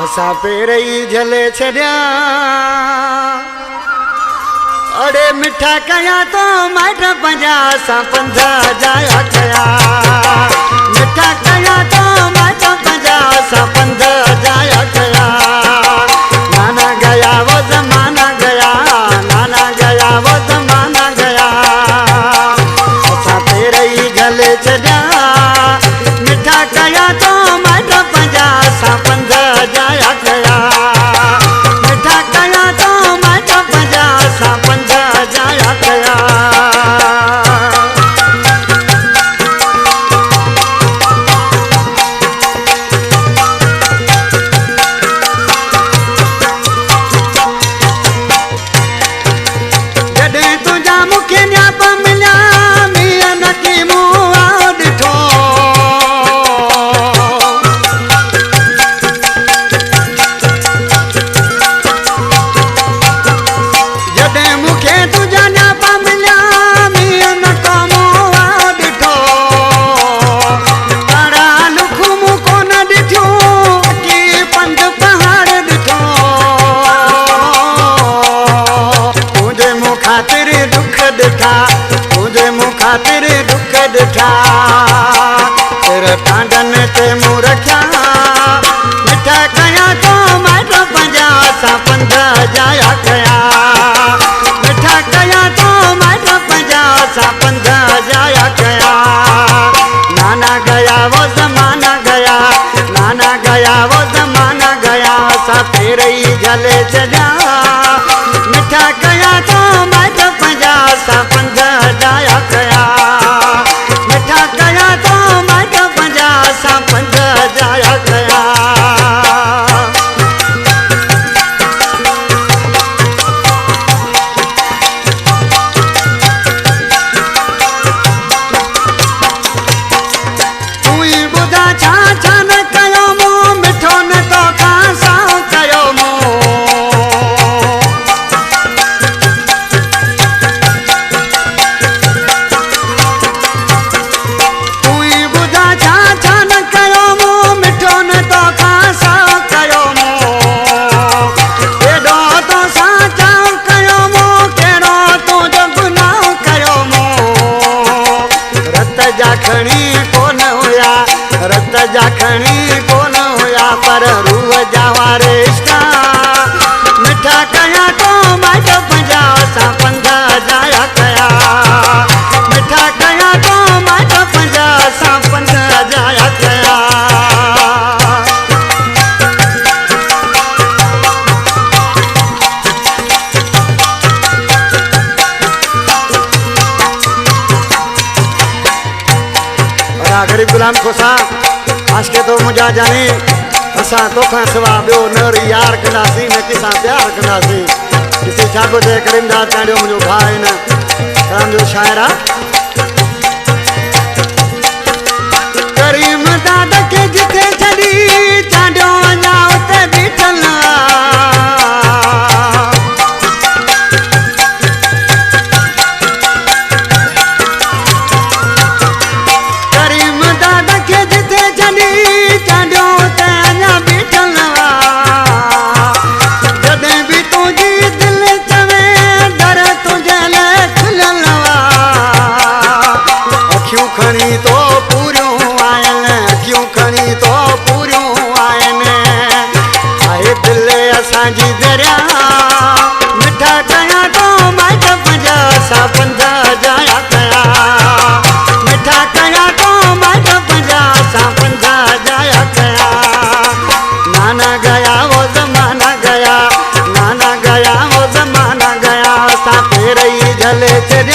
असा पेरई झले छड्या अरे मिठा कया तो माइट पंजा सा पंजा जाया कया मिठा कया तो माइट पंजा सा पंजा जाया कया नाना गया वो जमाना गया नाना गया वो जमाना गया असा पेरई झले छड्या मिठा कया तो माइट पंजा सा पंजा जाया कया मिठा कया तो माइट पंजा सा पंजा जाया कया जॾहिं तुंहिंजा मूंखे न्याप मिलिया मीअं न की मूं आओ ॾिठो जॾहिं मूंखे तुंहिंजा न्याप मिलिया मीअं न को मूं आओ ॾिठो तारा लुखूं मूं कोन ॾिठियूं की पंध पहाड़ ॾिठो तुंहिंजे मूं ख़ातिर दुख ॾिठा तुंहिंजे मूं ख़ातिर दुख ॾिठा सिर टांडनि ते मूं रखिया मिठा कया तो माइट पंजा सा पंध जाया कया मिठा कया तो माइट पंजा सा पंध जाया कया नाना गया वो जमाना गया नाना गया वो जमाना गया सा पेरई झले छड्या मिठा कया तो माइट पंजा सा पंध जाया कया मिठा कया तो माइट पंजा सा पंध जाया कया तूं ई ॿुधा छा छा न कयो मूं मिठो न तो खां सां कयो मूं तूं ई ॿुधा छा छा न कयो मूं मिठो न तो खां सां कयो मूं केॾो तो सां चाउ कयो मूं कहिड़ो तुंहिंजो गुनाह कयो मूं रत जा खणी कोन हुया रत जा खणी कोन हुया पर रूह जा वारिश्ता मिठा कया तो माइट पंजा सा पंध जाया कया मिठा कया तो माइट पंजा सा पंध जाया कया गरीब गुलाम खोसा आज के तो मुझा जाने असा तोखा सिवा ॿियो न वरी यार कंदासीं न कंहिंसां प्यार कंदासीं किसी छागो ते करीमदाद कांडियो मुंहिंजो भाउ आहे न तव्हांजो शाइर आहे करीमदाद खे जिथे छॾी चांडियो अञा उते बीठल करीमदाद खे जिथे छॾी चांडियो उते अञा बीठल जॾहिं बि तुंहिंजी दिलि चवे दर तुंहिंजे लाइ खुलियल अखियूं खणी तो पूरियूं आहिनि अखियूं खणी तो पूरियूं आहिनि आहे दिलि असांजी दरिया मिठा कया तो माइट पंजा सा पंध जाया कया मिठा कया तो माइट पंजा सा पंध जाया कया नाना गया वो जमाना गया नाना गया वो जमाना गया सा पेरई झले छड्या